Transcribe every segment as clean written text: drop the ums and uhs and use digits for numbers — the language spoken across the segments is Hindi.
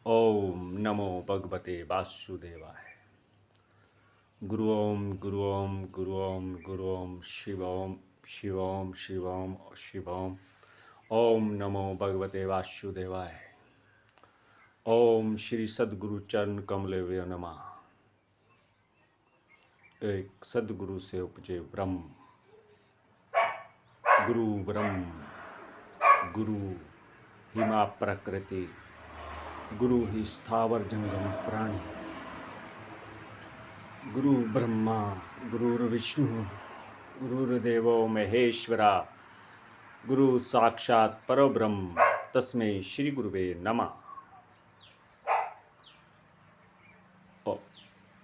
ओम नमो भगवते वासुदेवाय। गुरु ओम गुरु ओम गुरु ओम गुरु ओम शिवोम शिवोम शिवोम शिवोम। ओम नमो भगवते वासुदेवाय। ओम श्री सद्गुरु चरण कमलेवे नमः। एक सद्गुरु से उपजे ब्रह्म, गुरु ब्रह्म, गुरु ही मां प्रकृति, गुरु ही स्थावर जंगम प्राणी, गुरु ब्रह्मा गुरुर्विष्णु गुरुर्देवो महेश्वरा, गुरु साक्षात परब्रह्म तस्मै श्री गुरुवे नमः।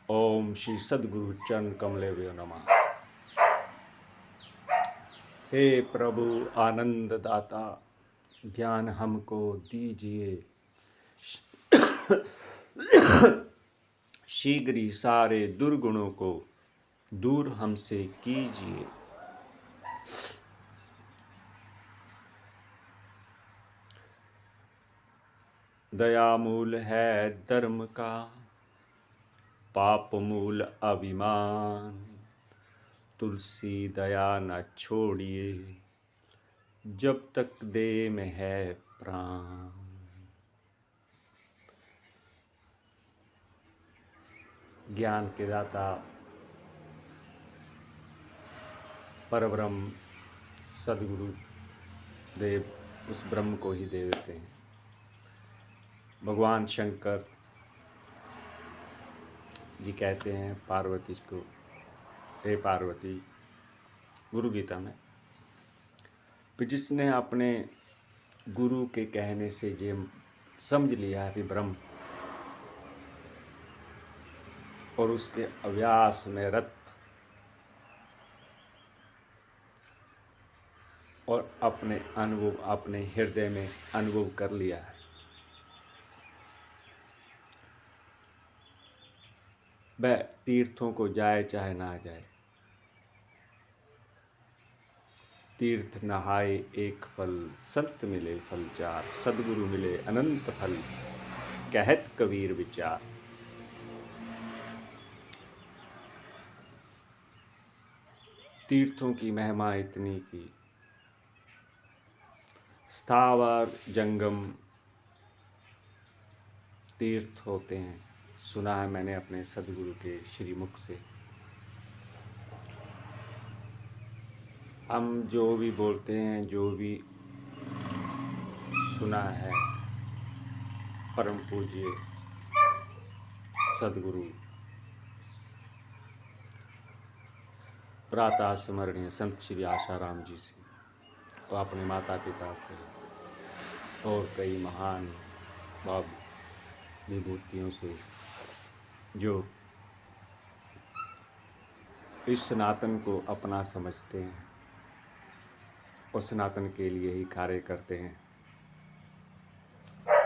ओम श्री सद्गुरु चरण कमलेवे नमः। हे प्रभु आनंद दाता, ज्ञान हमको दीजिए, शीघ्र ही सारे दुर्गुणों को दूर हमसे कीजिए। दया मूल है धर्म का, पाप मूल अभिमान, तुलसी दया न छोड़िए, जब तक देह में है प्राण। ज्ञान के दाता परब्रह्म सद्गुरु देव उस ब्रह्म को ही दे देते हैं। भगवान शंकर जी कहते हैं पार्वती को, हे पार्वती, गुरु गीता में, कि जिसने अपने गुरु के कहने से ये समझ लिया है कि ब्रह्म, और उसके अभ्यास में रत और अपने अनुभव, अपने हृदय में अनुभव कर लिया है, वह तीर्थों को जाए चाहे ना जाए, तीर्थ नहाए एक फल, संत मिले फल चार, सद्गुरु मिले अनंत फल, कहत कबीर विचार। तीर्थों की महिमा इतनी की स्थावर जंगम तीर्थ होते हैं, सुना है मैंने अपने सद्गुरु के श्रीमुख से। हम जो भी बोलते हैं, जो भी सुना है, परम पूज्य सद्गुरु प्रातः स्मरणीय संत श्री आशाराम जी से और अपने माता पिता से और कई महान भाव विभूतियों से, जो इस सनातन को अपना समझते हैं और सनातन के लिए ही कार्य करते हैं,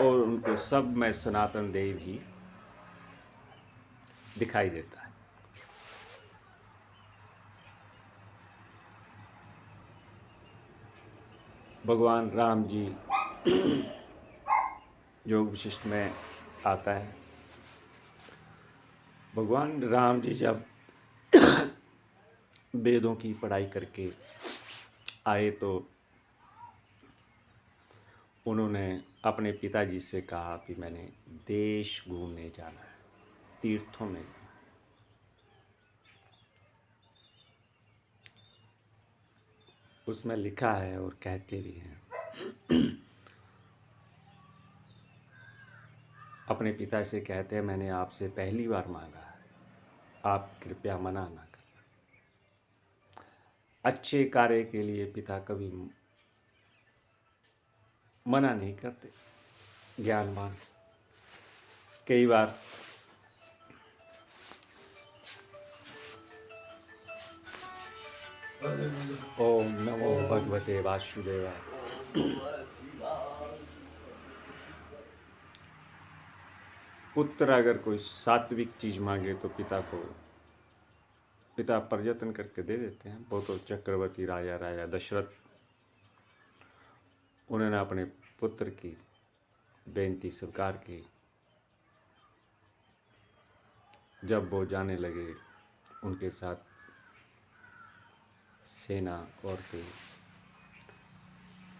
और उनको सब में सनातन देव ही दिखाई देता है। भगवान राम जी योग विशिष्ट में आता है, भगवान राम जी जब वेदों की पढ़ाई करके आए तो उन्होंने अपने पिताजी से कहा कि मैंने देश घूमने जाना है, तीर्थों में। उसमें लिखा है और कहते भी हैं, अपने पिता से कहते हैं, मैंने आपसे पहली बार मांगा है, आप कृपया मना ना करना। अच्छे कार्य के लिए पिता कभी मना नहीं करते। ज्ञानवान कई बार ओम नमो भगवते वासुदेवाय। पुत्र अगर कोई सात्विक चीज मांगे तो पिता प्रयत्न करके दे देते हैं। वो तो चक्रवर्ती राजा दशरथ, उन्होंने अपने पुत्र की बेनती स्वीकार की जब वो जाने लगे उनके साथ सेना और थे,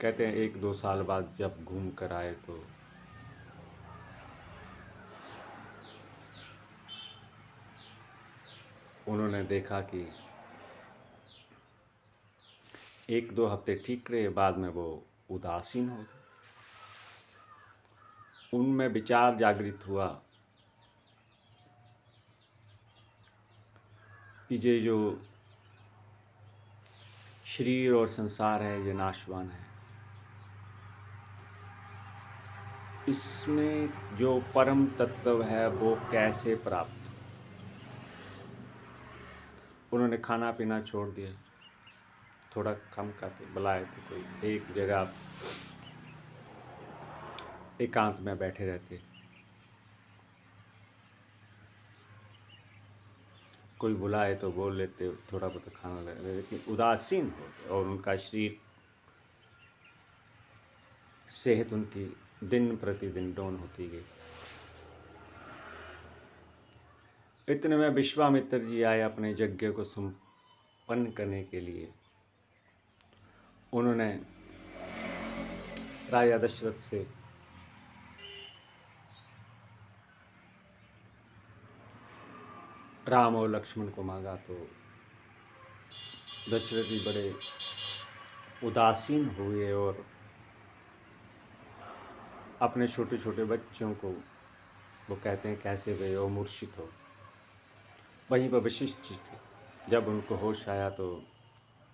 कहते हैं 1-2 साल बाद जब घूम कर आए तो उन्होंने देखा कि 1-2 हफ्ते ठीक रहे, बाद में वो उदासीन हो गए। उनमें विचार जागृत हुआ कि ये जो शरीर और संसार है ये नाशवान है, इसमें जो परम तत्व है वो कैसे प्राप्त हो। उन्होंने खाना पीना छोड़ दिया, थोड़ा कम खाते, बुलाए थे कोई एक जगह एकांत में बैठे रहते, कोई बुलाए तो बोल लेते, थोड़ा बहुत खाना लगे, लेकिन उदासीन हो गए और उनका शरीर सेहत उनकी दिन प्रतिदिन डाउन होती गई। इतने में विश्वामित्र जी आए अपने यज्ञ को संपन्न करने के लिए। उन्होंने राजा दशरथ से राम और लक्ष्मण को मांगा तो दशरथ जी बड़े उदासीन हुए और अपने छोटे छोटे बच्चों को, वो कहते हैं कैसे वे वो मूर्छित हो। वहीं पर वशिष्ठ जी थे, जब उनको होश आया तो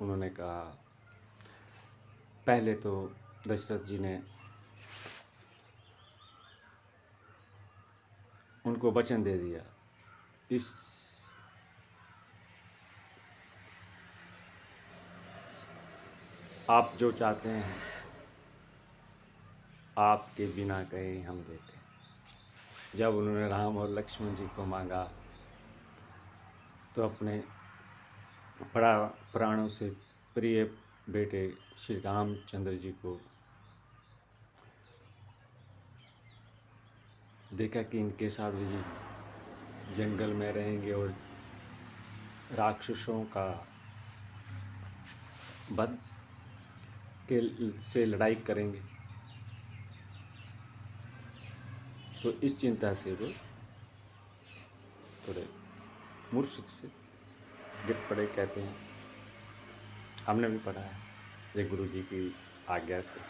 उन्होंने कहा, पहले तो दशरथ जी ने उनको वचन दे दिया, इस आप जो चाहते हैं आपके बिना कहे हम देते हैं। जब उन्होंने राम और लक्ष्मण जी को मांगा तो अपने प्राणों से प्रिय बेटे श्री रामचंद्र जी को देखा कि इनके साथ भी जंगल में रहेंगे और राक्षसों का वध के से लड़ाई करेंगे, तो इस चिंता से वो थोड़े मूर्छित से गिर पड़े। कहते हैं, हमने भी पढ़ा है, ये गुरु जी की आज्ञा से।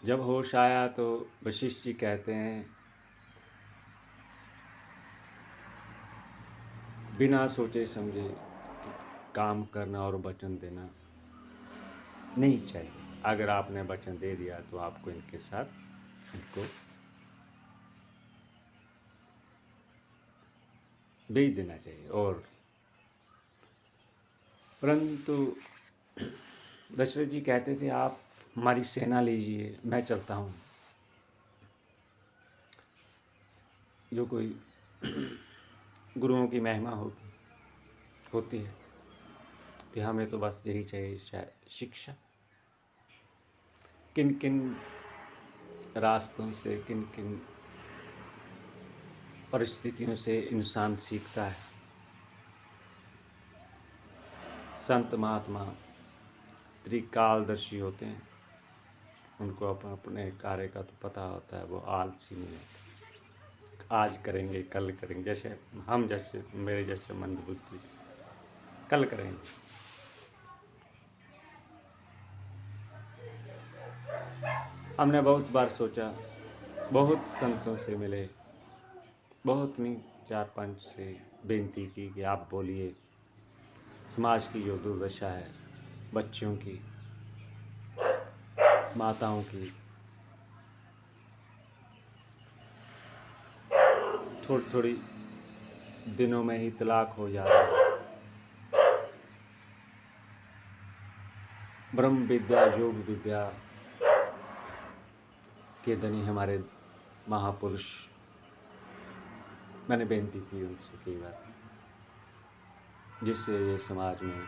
जब होश आया तो वशिष्ठ जी कहते हैं, बिना सोचे समझे काम करना और वचन देना नहीं चाहिए। अगर आपने वचन दे दिया तो आपको इनके साथ इनको भेज देना चाहिए। और परंतु दशरथ जी कहते थे, आप हमारी सेना लीजिए, मैं चलता हूँ। जो कोई गुरुओं की महिमा होती है कि हमें तो बस यही चाहिए शिक्षा। किन किन रास्तों से, किन किन परिस्थितियों से इंसान सीखता है। संत महात्मा त्रिकालदर्शी होते हैं, उनको अपने कार्य का तो पता होता है, वो आलसी नहीं होते। आज करेंगे, कल करेंगे, जैसे हम जैसे मेरे जैसे मंदबुद्धि, कल करेंगे। हमने बहुत बार सोचा, बहुत संतों से मिले, बहुत नहीं 4-5 से बेनती की कि आप बोलिए, समाज की जो दुर्दशा है, बच्चियों की, माताओं की, थोड़ी थोड़ी दिनों में ही तलाक हो जा रहा है। ब्रह्म विद्या, योग विद्या के धनी हमारे महापुरुष, मैंने बेनती की उनसे कई बार, जिससे ये समाज में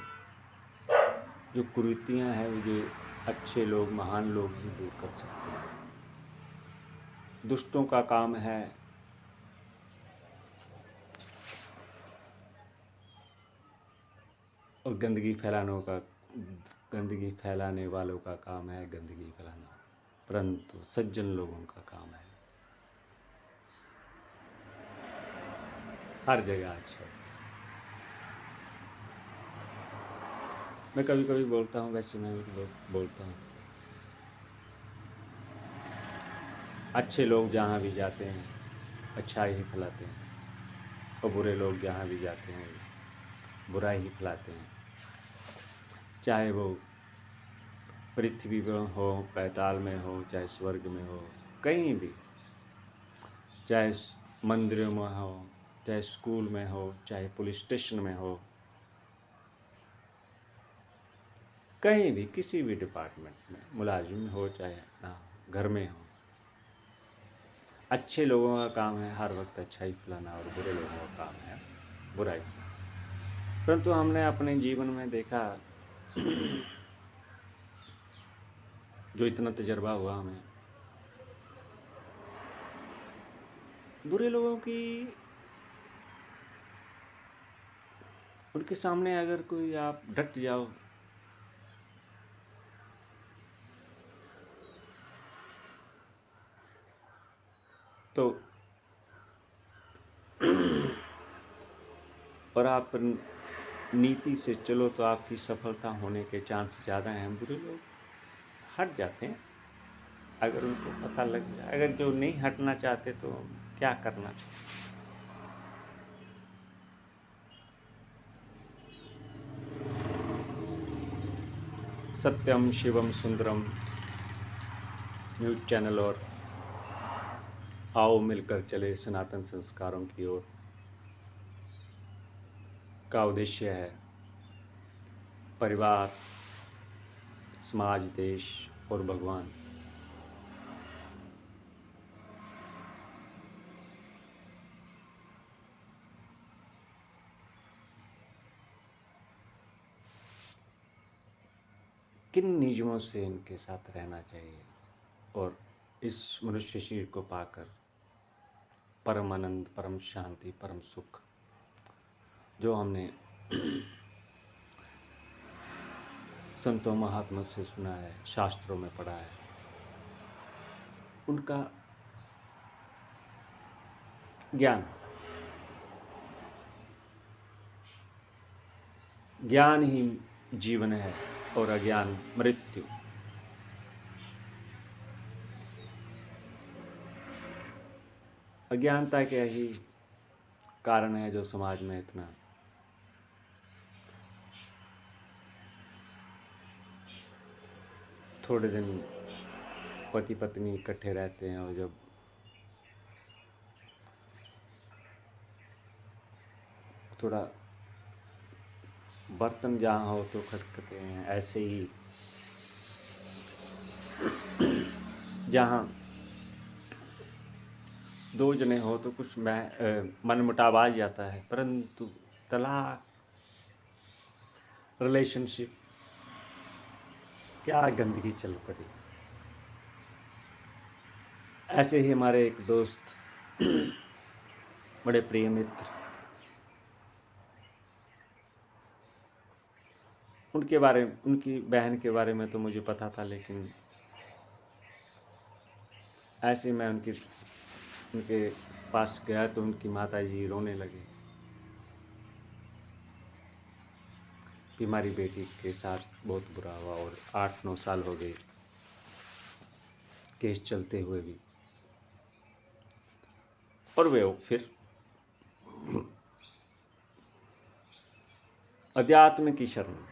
जो कुरीतियाँ हैं ये अच्छे लोग, महान लोग ही दूर कर सकते हैं। दुष्टों का काम है और गंदगी फैलाने वालों का काम है गंदगी फैलाना, परंतु सज्जन लोगों का काम है हर जगह अच्छा। मैं कभी कभी बोलता हूँ, वैसे मैं भी बोलता हूँ, अच्छे लोग जहाँ भी जाते हैं अच्छाई ही फैलाते हैं, और बुरे लोग जहाँ भी जाते हैं बुराई ही फैलाते हैं। चाहे वो पृथ्वी में हो, पैताल में हो, चाहे स्वर्ग में हो, कहीं भी, चाहे मंदिरों में हो, चाहे स्कूल में हो, चाहे पुलिस स्टेशन में हो, कहीं भी किसी भी डिपार्टमेंट में मुलाजिम हो चाहे ना घर में हो, अच्छे लोगों का काम है हर वक्त अच्छाई फैलाना और बुरे लोगों का काम है बुराई। परंतु हमने अपने जीवन में देखा, जो इतना तजर्बा हुआ हमें, बुरे लोगों की उनके सामने अगर कोई आप डट जाओ तो, और आप नीति से चलो तो आपकी सफलता होने के चांस ज़्यादा हैं। बुरे लोग हट जाते हैं अगर उनको पता लग जाए, अगर जो नहीं हटना चाहते तो क्या करना। सत्यम शिवम सुंदरम न्यूज चैनल और आओ मिलकर चले सनातन संस्कारों की ओर का उद्देश्य है परिवार, समाज, देश और भगवान। किन नियमों से इनके साथ रहना चाहिए और इस मनुष्य शरीर को पाकर परम आनंद, परम शांति, परम सुख जो हमने संतों महात्मा से सुना है, शास्त्रों में पढ़ा है, उनका ज्ञान ही जीवन है और अज्ञान मृत्यु। अज्ञानता के ही कारण है जो समाज में इतना थोड़े दिन पति पत्नी इकट्ठे रहते हैं और जब थोड़ा बर्तन जहाँ हो तो खटखटे हैं, ऐसे ही जहाँ दो जने हो तो कुछ मन मुटाव आ जाता है, परंतु तलाक, रिलेशनशिप, क्या गंदगी चल पड़ी। ऐसे ही हमारे एक दोस्त बड़े प्रिय मित्र, उनकी बहन के बारे में तो मुझे पता था, लेकिन ऐसे मैं उनके पास गया तो उनकी माता जी रोने लगे कि हमारी बेटी के साथ बहुत बुरा हुआ और 8-9 साल हो गए केस चलते हुए भी, और वे फिर अध्यात्म की शरण में।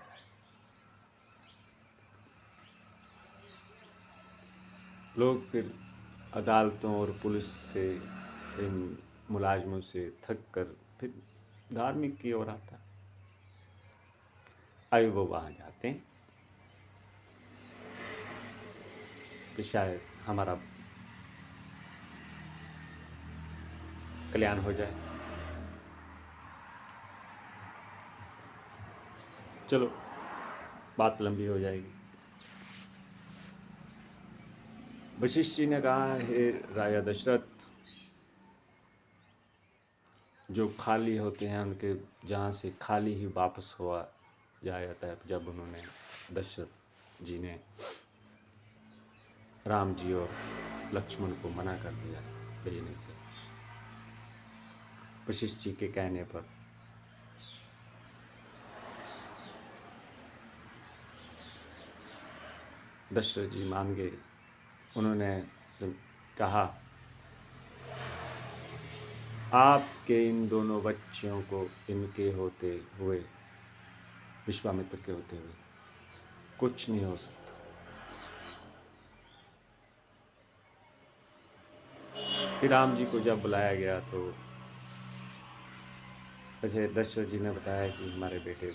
लोग फिर अदालतों और पुलिस से, इन मुलाजमों से थक कर फिर धार्मिक की ओर आता, अभी वो वहाँ जाते हैं कि शायद हमारा कल्याण हो जाए। चलो बात लंबी हो जाएगी। वशिष्ठ जी ने कहा, हे राजा दशरथ, जो खाली होते हैं उनके जहाँ से खाली ही वापस जाता है जब उन्होंने दशरथ जी ने राम जी और लक्ष्मण को मना कर दिया भेजने से, वशिष्ठ जी के कहने पर। दशरथ जी मान गए। उन्होंने कहा, आपके इन दोनों बच्चियों को इनके होते हुए, विश्वामित्र के होते हुए कुछ नहीं हो सकता। फिर राम जी को जब बुलाया गया तो वैसे दशरथ जी ने बताया कि हमारे बेटे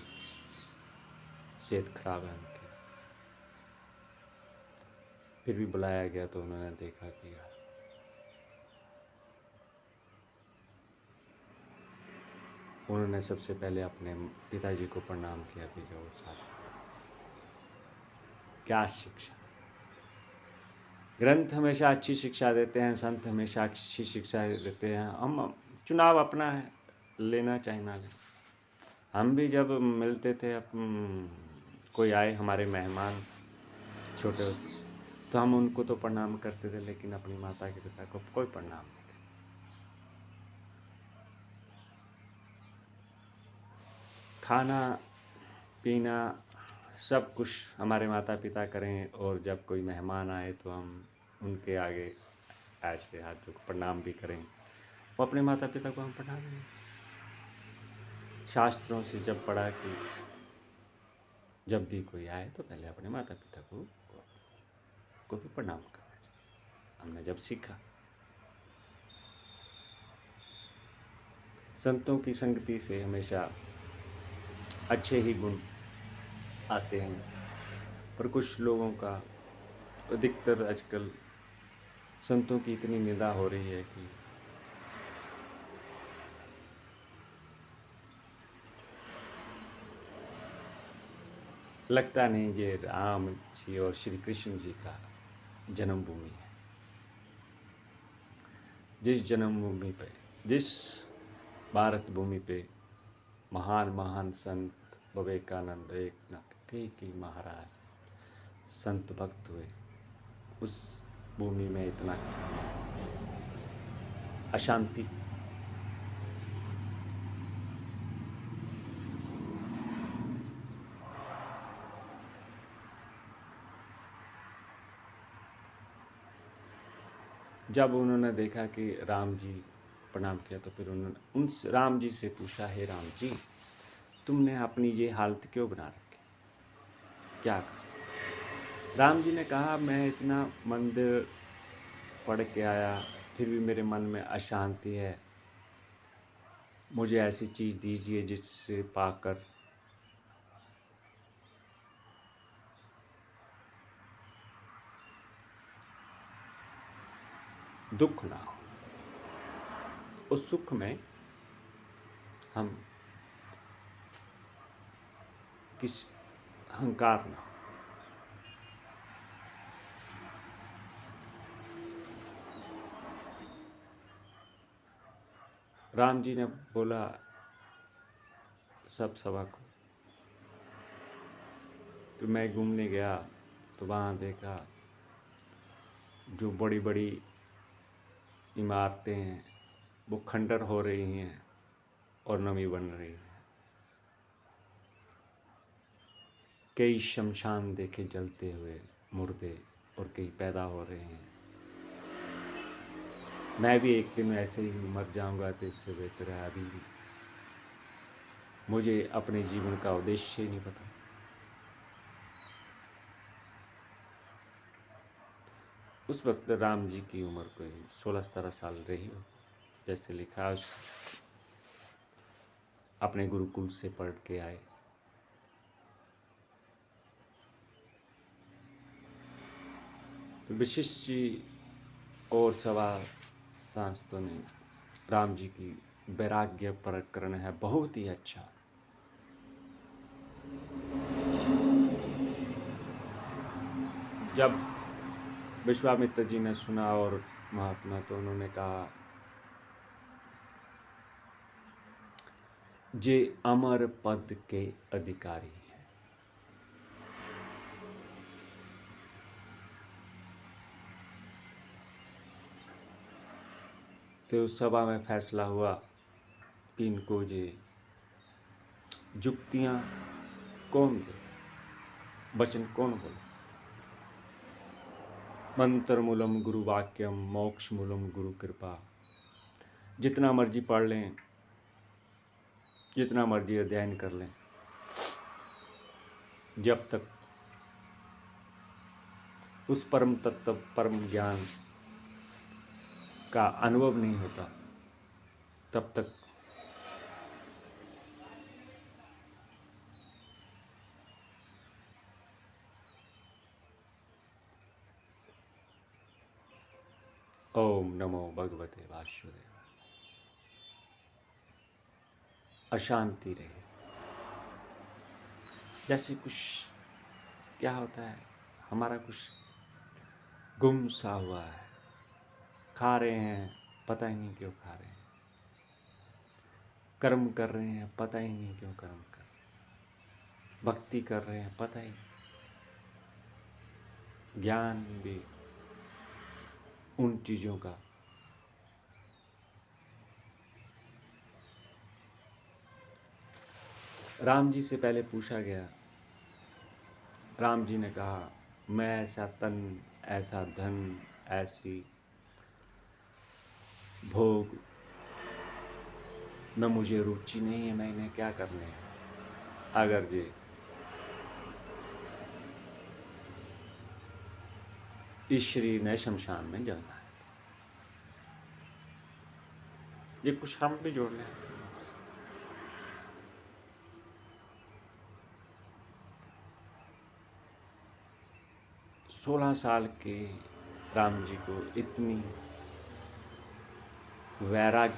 सेहत खराब है उनकी। फिर भी बुलाया गया तो उन्होंने देखा कि उन्होंने सबसे पहले अपने पिताजी को प्रणाम किया कि जो सारे क्या शिक्षा। ग्रंथ हमेशा अच्छी शिक्षा देते हैं, संत हमेशा अच्छी शिक्षा देते हैं। हम चुनाव अपना है, लेना चाहे ना लें। हम भी जब मिलते थे, कोई आए हमारे मेहमान छोटे होते तो हम उनको तो प्रणाम करते थे, लेकिन अपनी माता के पिता को कोई प्रणाम नहीं। खाना पीना सब कुछ हमारे माता पिता करें, और जब कोई मेहमान आए तो हम उनके आगे ऐसे हाथों को प्रणाम भी करें। वो अपने माता पिता को हम प्रणाम नहीं। शास्त्रों से जब पढ़ा कि जब भी कोई आए तो पहले अपने माता पिता को भी प्रणाम करना चाहिए। हमने जब सीखा, संतों की संगति से हमेशा अच्छे ही गुण आते हैं। पर कुछ लोगों का, अधिकतर आजकल संतों की इतनी निंदा हो रही है कि लगता नहीं ये राम जी और श्री कृष्ण जी का जन्मभूमि है। जिस जन्मभूमि पे, जिस भारत भूमि पे महान महान संत विवेकानंद, एकनाथ, कई महाराज संत भक्त हुए, उस भूमि में इतना अशांति। जब उन्होंने देखा कि राम जी प्रणाम किया तो फिर उन्होंने उन राम जी से पूछा, हे राम जी, तुमने अपनी ये हालत क्यों बना रखी, क्या कर? राम जी ने कहा, मैं इतना मंदिर पढ़ के आया, फिर भी मेरे मन में अशांति है। मुझे ऐसी चीज़ दीजिए जिससे पाकर दुख ना हो, उस सुख में हम किस अहंकार ना हो। राम जी ने बोला सब सभा को। तो मैं घूमने गया तो वहाँ देखा जो बड़ी बड़ी इमारतें हैं वो खंडर हो रही हैं और नवी बन रही है। कई शमशान देखे जलते हुए मुर्दे, और कई पैदा हो रहे हैं। मैं भी एक दिन ऐसे ही मर जाऊंगा तो इससे बेहतर है अभी भी। मुझे अपने जीवन का उद्देश्य ही नहीं पता। उस वक्त राम जी की उम्र कोई 16-17 साल रही हो, जैसे लिखा है। अपने गुरुकुल से पढ़ के आए। वशिष्ठ जी और सभा सांसदों ने राम जी की वैराग्य प्रकरण है बहुत ही अच्छा। जब विश्वामित्र जी ने सुना और महात्मा, तो उन्होंने कहा, जे अमर पद के अधिकारी हैं, तो उस सभा में फैसला हुआ कि इनको ये जुक्तियाँ कौन दे, वचन कौन बोले। मंत्र मूलम गुरु वाक्यम मोक्ष मूलम गुरु कृपा। जितना मर्जी पढ़ लें, जितना मर्जी अध्ययन कर लें, जब तक उस परम तत्व परम ज्ञान का अनुभव नहीं होता, तब तक ओम नमो भगवते वासुदेव अशांति रहे। जैसे कुछ क्या होता है, हमारा कुछ गुम सा हुआ है, खा रहे हैं पता ही नहीं क्यों खा रहे हैं, कर्म कर रहे हैं पता ही नहीं क्यों कर्म कर रहे हैं, भक्ति कर रहे हैं पता ही नहीं, ज्ञान भी उन चीज़ों का राम जी से पहले पूछा गया। राम जी ने कहा, मैं ऐसा तन, ऐसा धन, ऐसी भोग में मुझे रुचि नहीं है, मैंने क्या करने हैं। अगर ये इस शरीर ने शमशान में जलना है, ये कुछ हम भी जोड़ लें। 16 साल के राम जी को इतनी वैराग्य,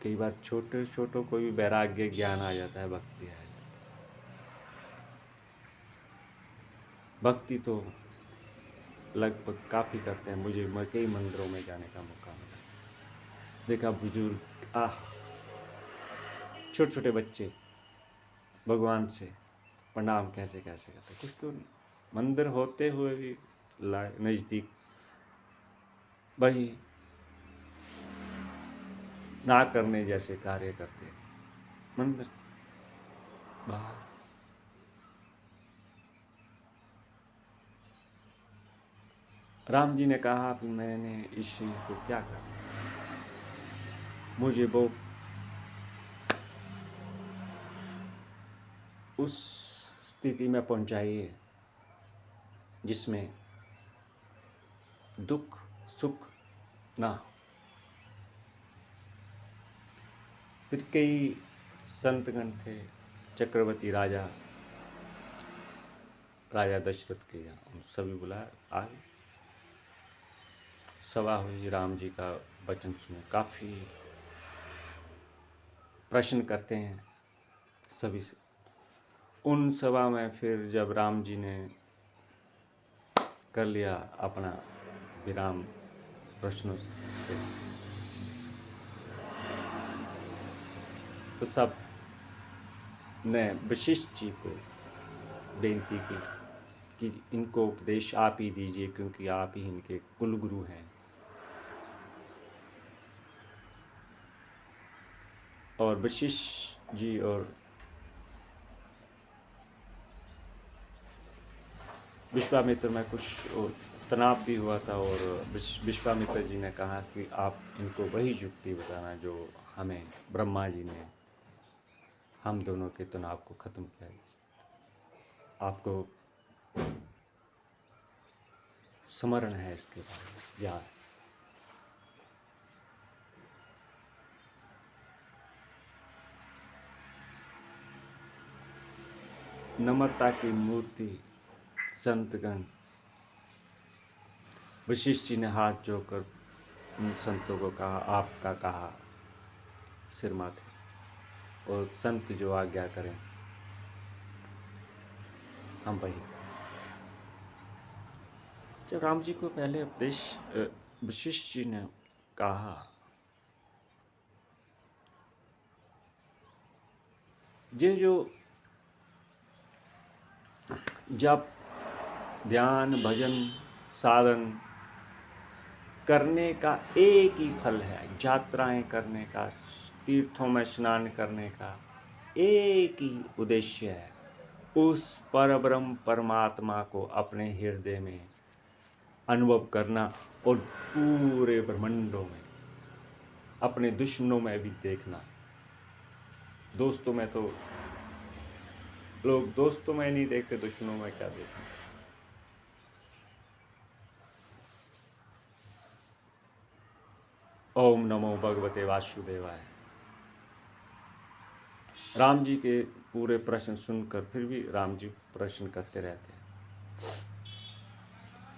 कई बार छोटे छोटों को भी वैराग्य ज्ञान आ जाता है, भक्ति आ जाती है। भक्ति तो लगभग काफ़ी करते हैं। मुझे कई मंदिरों में जाने का मौका मिला, देखा बुजुर्ग छोटे छोटे बच्चे भगवान से प्रणाम कैसे कैसे करते, कुछ तो मंदिर होते हुए भी नज़दीक वही ना करने जैसे कार्य करते हैं मंदिर बाहर। राम जी ने कहा कि मैंने इस शरीर को क्या करना, मुझे वो उस स्थिति में पहुंचाइए जिसमें दुख सुख ना हो। फिर कई संतगण थे, चक्रवर्ती राजा दशरथ के यहाँ, उन सभी बुलाया, आए, सभा हुई, राम जी का वचन सुने। काफ़ी प्रश्न करते हैं सभी से। उन सभा में फिर जब राम जी ने कर लिया अपना विराम प्रश्नों से, तो सब ने वशिष्ठ जी को बेनती की कि इनको उपदेश आप ही दीजिए, क्योंकि आप ही इनके कुलगुरु हैं। और वशिष्ठ जी और विश्वामित्र में कुछ तनाव भी हुआ था, और विश्वामित्र जी ने कहा कि आप इनको वही युक्ति बताना जो हमें ब्रह्मा जी ने हम दोनों के तनाव को ख़त्म किया। आपको स्मरण है इसके बारे में, याद? नम्रता की मूर्ति संतगण, वशिष्ठ जी ने हाथ जोड़कर उन संतों को कहा, आपका कहा सिर माथे, और संत जो आज्ञा करें हम वही। जब राम जी को पहले उपदेश वशिष्ठ जी ने कहा, ये जो जप, ध्यान, भजन, साधन करने का एक ही फल है, यात्राएं करने का, तीर्थों में स्नान करने का एक ही उद्देश्य है, उस परब्रह्म परमात्मा को अपने हृदय में अनुभव करना और पूरे ब्रह्मांडों में, अपने दुश्मनों में भी देखना। दोस्तों में तो लोग दोस्तों में नहीं देखते, दुश्मनों में क्या देखते। ओम नमो भगवते वासुदेवाय। राम जी के पूरे प्रश्न सुनकर फिर भी राम जी प्रश्न करते रहते हैं।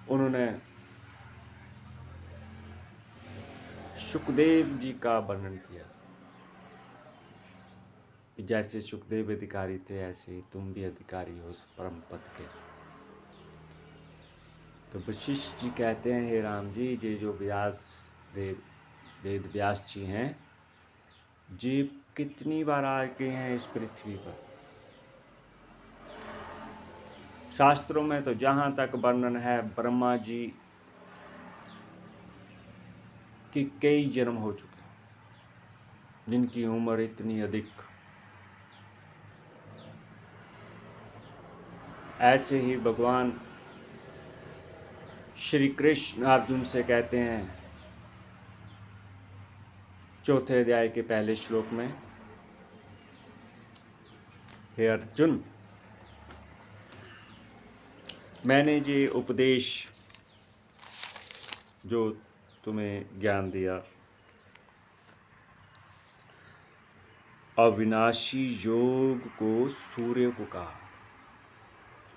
उन्होंने सुखदेव जी का वर्णन किया कि जैसे सुखदेव अधिकारी थे ऐसे ही तुम भी अधिकारी हो उस परम पद के। तो वशिष्ठ जी कहते हैं, हे राम जी, ये जो व्यास देव वेद व्यास जी हैं, जी कितनी बार आ गए हैं इस पृथ्वी पर। शास्त्रों में तो जहाँ तक वर्णन है, ब्रह्मा जी की कई जन्म हो चुके हैं, जिनकी उम्र इतनी अधिक। ऐसे ही भगवान श्री कृष्ण अर्जुन से कहते हैं, चौथे अध्याय के पहले श्लोक में, हे अर्जुन, मैंने ये उपदेश जो तुम्हें ज्ञान दिया, अविनाशी योग को सूर्य को कहा।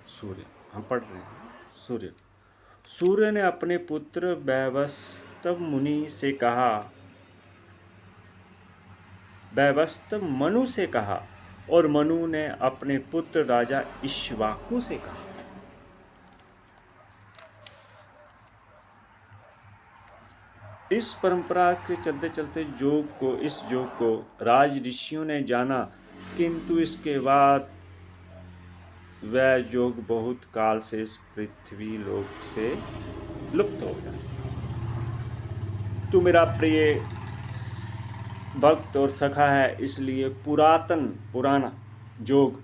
सूर्य हम पढ़ रहे हैं, सूर्य ने अपने पुत्र वैवस्वत मुनि से कहा, वैवस्वत मनु से कहा, और मनु ने अपने पुत्र राजा इक्ष्वाकु से कहा। इस परंपरा के चलते चलते इस योग को राज ऋषियों ने जाना, किंतु इसके बाद वह योग बहुत काल से इस पृथ्वी लोक से लुप्त हो गया। तू मेरा प्रिय भक्त और सखा है, इसलिए पुराना योग,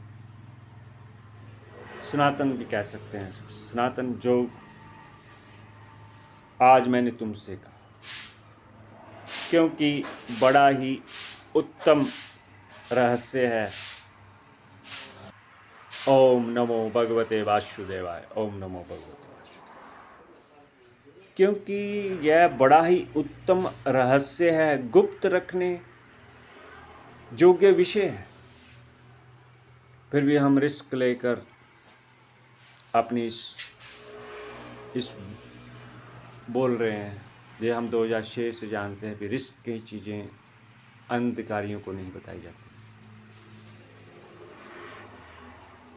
सनातन भी कह सकते हैं, सनातन योग आज मैंने तुमसे कहा, क्योंकि बड़ा ही उत्तम रहस्य है। ओम नमो भगवते वासुदेवाय। ओम नमो भगवते वासुदेवाय। क्योंकि यह बड़ा ही उत्तम रहस्य है, गुप्त रखने योग्य विषय है, फिर भी हम रिस्क लेकर अपनी इस बोल रहे हैं। ये हम 2006 से जानते हैं कि रिस्क की चीज़ें अंधकारियों को नहीं बताई जाती।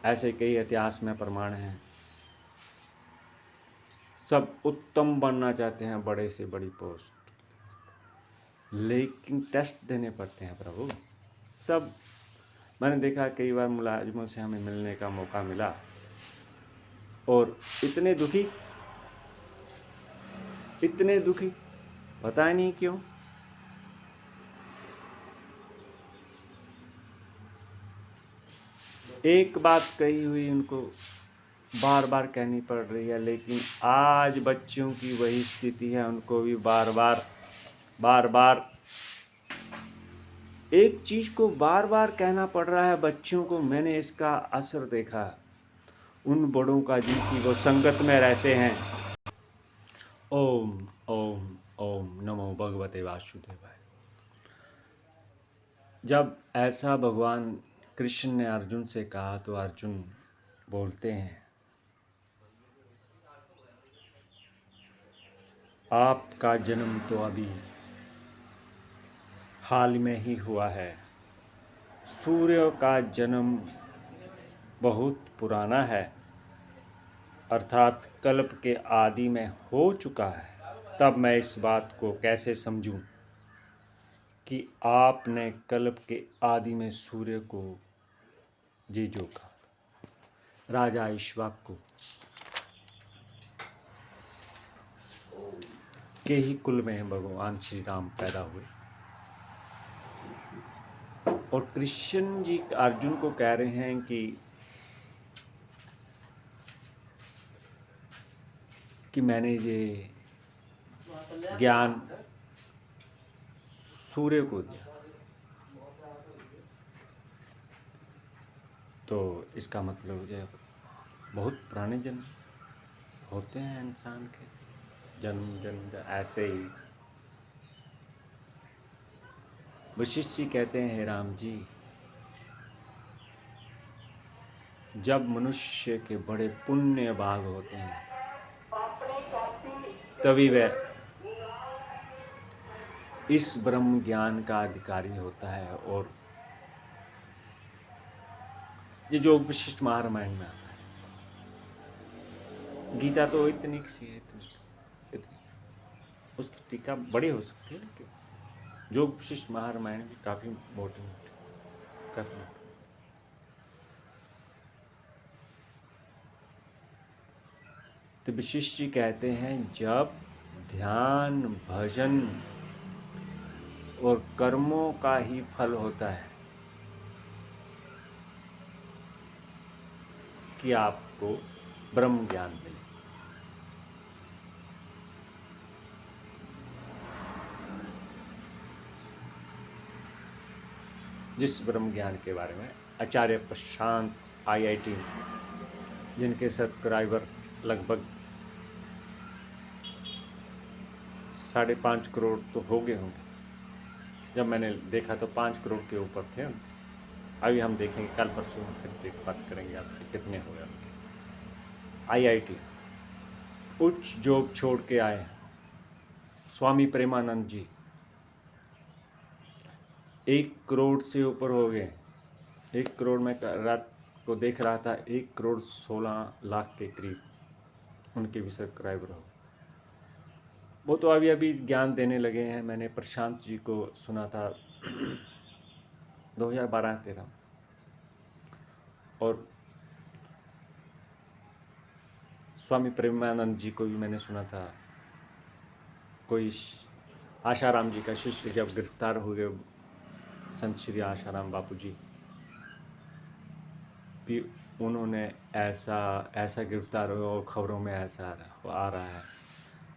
ऐसे कई इतिहास में प्रमाण हैं। सब उत्तम बनना चाहते हैं, बड़े से बड़ी पोस्ट, लेकिन टेस्ट देने पड़ते हैं प्रभु। सब मैंने देखा, कई बार मुलाजिमों से हमें मिलने का मौका मिला और इतने दुखी, पता ही नहीं क्यों। एक बात कही हुई उनको बार बार कहनी पड़ रही है, लेकिन आज बच्चों की वही स्थिति है, उनको भी बार बार एक चीज को बार बार कहना पड़ रहा है बच्चों को। मैंने इसका असर देखा उन बड़ों का जिनकी वो संगत में रहते हैं। ओम ओम ओम नमो भगवते वासुदेवाय। जब ऐसा भगवान कृष्ण ने अर्जुन से कहा तो अर्जुन बोलते हैं, आपका जन्म तो अभी हाल में ही हुआ है, सूर्य का जन्म बहुत पुराना है, अर्थात कल्प के आदि में हो चुका है। तब मैं इस बात को कैसे समझूं कि आपने कल्प के आदि में सूर्य को जी जो कहा। राजा इक्ष्वाकु के ही कुल में भगवान श्री राम पैदा हुए। और कृष्ण जी अर्जुन को कह रहे हैं कि मैंने ये ज्ञान सूर्य को दिया। तो इसका मतलब जो बहुत पुराने जन्म होते हैं इंसान के, जन्म ऐसे ही। वशिष्ठ जी कहते हैं, हे राम जी, जब मनुष्य के बड़े पुण्य भाग होते हैं तभी वह इस ब्रह्म ज्ञान का अधिकारी होता है। और ये जो विशिष्ट महारामायण में आता है, गीता तो इतनी सी है, इतनी उसकी टीका बड़ी हो सकती है, लेकिन जो विशिष्ट महारामायण भी काफ़ी मोटी काफ़ी मोटी। तो वशिष्ठ जी कहते हैं, जब ध्यान, भजन और कर्मों का ही फल होता है कि आपको ब्रह्म ज्ञान मिले। जिस ब्रह्म ज्ञान के बारे में आचार्य प्रशांत IIT, जिनके सब्सक्राइबर लगभग 5.5 करोड़ तो हो गए होंगे, जब मैंने देखा तो 5 करोड़ के ऊपर थे। अभी हम देखेंगे, कल परसों फिर बात करेंगे आपसे कितने हो गए उनके। IIT उच्च जॉब छोड़ के आए हैं स्वामी प्रेमानंद जी, 1 करोड़ से ऊपर हो गए। 1 करोड़ में रात को देख रहा था, 1 करोड़ 16 लाख के करीब उनके भी सब्सक्राइबर हो। वो तो अभी ज्ञान देने लगे हैं। मैंने प्रशांत जी को सुना था 2012-13, और स्वामी प्रेमानंद जी को भी मैंने सुना था। कोई आशाराम जी का शिष्य जब गिरफ्तार हो गए, संत श्री आशाराम बापू जी भी, उन्होंने ऐसा गिरफ्तार हुआ और खबरों में ऐसा आ रहा है।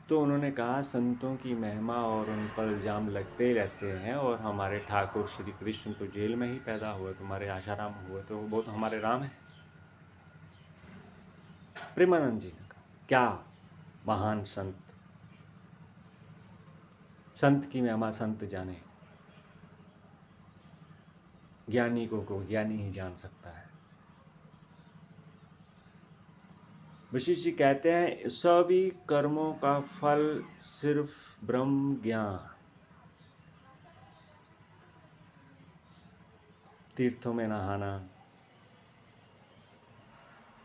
तो उन्होंने कहा, संतों की महिमा और उन पर इल्ज़ाम लगते रहते हैं, और हमारे ठाकुर श्री कृष्ण तो जेल में ही पैदा हुए, तुम्हारे आशाराम हुए तो वो तो हमारे राम है। प्रेमानंद जी ने कहा, क्या महान संत की महिमा संत जाने, ज्ञानी को ज्ञानी ही जान सकता है। वशिष्ठ जी कहते हैं, सभी कर्मों का फल सिर्फ ब्रह्म ज्ञान। तीर्थों में नहाना,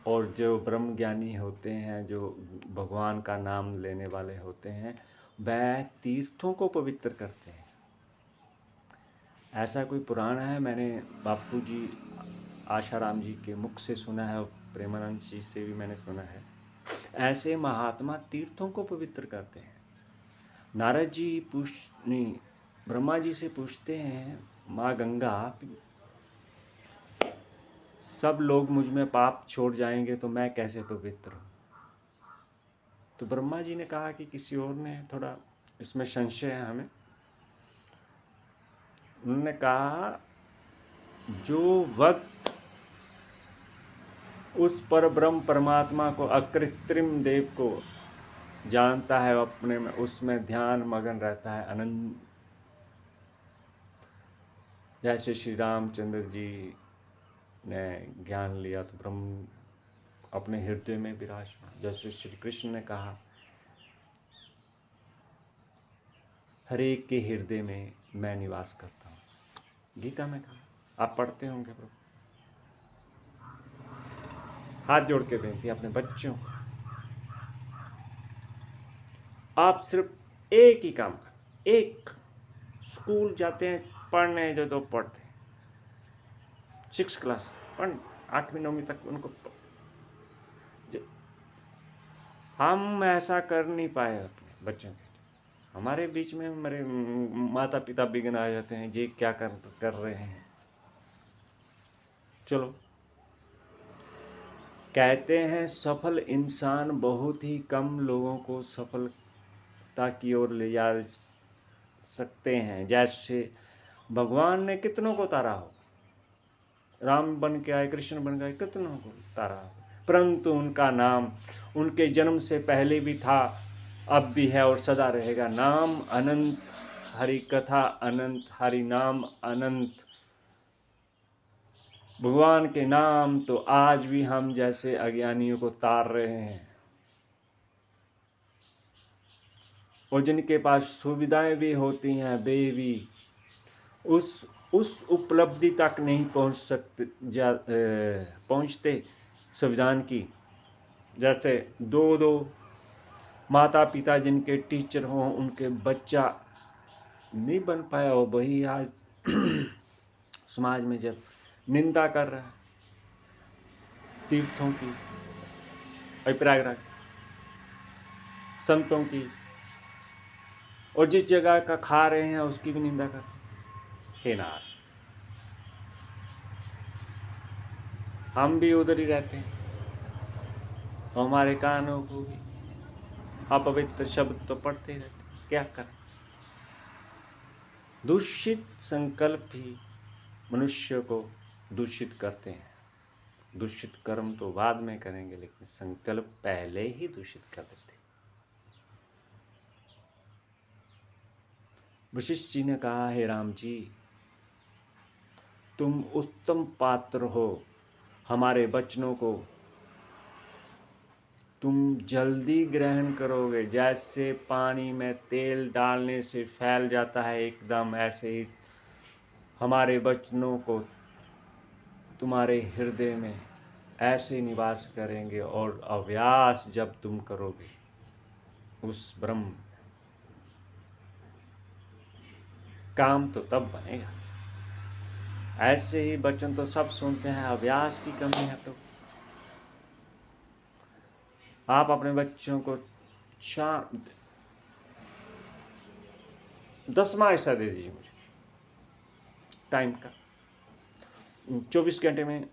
और जो ब्रह्म ज्ञानी होते हैं, जो भगवान का नाम लेने वाले होते हैं, वह तीर्थों को पवित्र करते हैं। ऐसा कोई पुराण है, मैंने बापू जी आशाराम जी के मुख से सुना है, और प्रेमानंद जी से भी मैंने सुना है। ऐसे महात्मा तीर्थों को पवित्र करते हैं। नारद जी ब्रह्मा जी से पूछते हैं, माँ गंगा, सब लोग मुझ में पाप छोड़ जाएंगे तो मैं कैसे पवित्र हूँ? तो ब्रह्मा जी ने कहा कि किसी और ने थोड़ा इसमें संशय है हमें। उन्होंने कहा, जो वक्त उस पर ब्रह्म परमात्मा को, अकृत्रिम देव को जानता है, अपने में उसमें ध्यान मगन रहता है, अनंत। जैसे श्री रामचंद्र जी ने ज्ञान लिया तो ब्रह्म अपने हृदय में विराजमान। जैसे श्री कृष्ण ने कहा, हर एक के हृदय में मैं निवास करता हूँ, गीता में कहा। आप पढ़ते होंगे प्रभु। हाथ जोड़ के बेनती अपने बच्चों, आप सिर्फ एक ही काम कर। एक, स्कूल जाते हैं पढ़ने, जो तो पढ़ते हैं 6 क्लास, 8वीं 9वीं तक उनको हम ऐसा कर नहीं पाए अपने बच्चों के, हमारे बीच में हमारे माता पिता विघ्न आ जाते हैं, ये क्या कर रहे हैं। चलो, कहते हैं सफल इंसान बहुत ही कम लोगों को सफलता की ओर ले जा सकते हैं। जैसे भगवान ने कितनों को तारा हो, राम बन के आए, कृष्ण बन गए, कितनों को तारा हो, परंतु उनका नाम उनके जन्म से पहले भी था, अब भी है और सदा रहेगा। नाम अनंत, हरि कथा अनंत, हरि नाम अनंत। भगवान के नाम तो आज भी हम जैसे अज्ञानियों को तार रहे हैं, और जिनके पास सुविधाएं भी होती हैं वे भी उस उपलब्धि तक नहीं पहुंचते संविधान की। जैसे दो दो माता पिता जिनके टीचर हों, उनके बच्चा नहीं बन पाया हो, वही आज समाज में जब निंदा कर रहा है तीर्थों की, प्रयागराज संतों की, और जिस जगह का खा रहे हैं उसकी भी निंदा कर रहे हैं। हे नाथ, हम भी उधर ही रहते हैं, हमारे कानों को भी अपवित्र शब्द तो पढ़ते ही रहते, क्या करें। दूषित संकल्प ही मनुष्य को दूषित करते हैं। दूषित कर्म तो बाद में करेंगे, लेकिन संकल्प पहले ही दूषित कर देते। वशिष्ठ जी ने कहा, हे राम जी, तुम उत्तम पात्र हो, हमारे वचनों को तुम जल्दी ग्रहण करोगे। जैसे पानी में तेल डालने से फैल जाता है एकदम, ऐसे ही हमारे वचनों को तुम्हारे हृदय में ऐसे निवास करेंगे, और अभ्यास जब तुम करोगे उस ब्रह्म, काम तो तब बनेगा। ऐसे ही वचन तो सब सुनते हैं, अभ्यास की कमी है। तो आप अपने बच्चों को 10वां हिस्सा दे दीजिए मुझे टाइम का, 24 घंटे में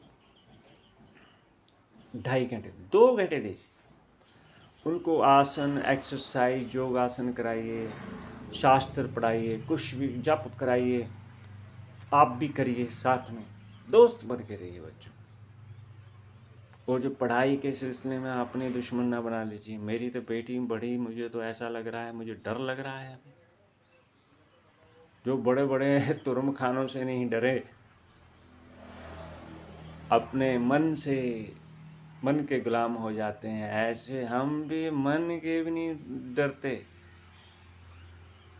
2.5 घंटे, 2 घंटे दीजिए उनको। आसन, एक्सरसाइज, योगासन कराइए, शास्त्र पढ़ाइए, कुछ भी जप कराइए, आप भी करिए, साथ में दोस्त बन के रहिए बच्चों। और जो पढ़ाई के सिलसिले में अपने दुश्मन ना बना लीजिए। मेरी तो बेटी बड़ी, मुझे तो ऐसा लग रहा है, मुझे डर लग रहा है। जो बड़े बड़े तुरम खानों से नहीं डरे, अपने मन से, मन के गुलाम हो जाते हैं, ऐसे हम भी मन के भी नहीं डरते,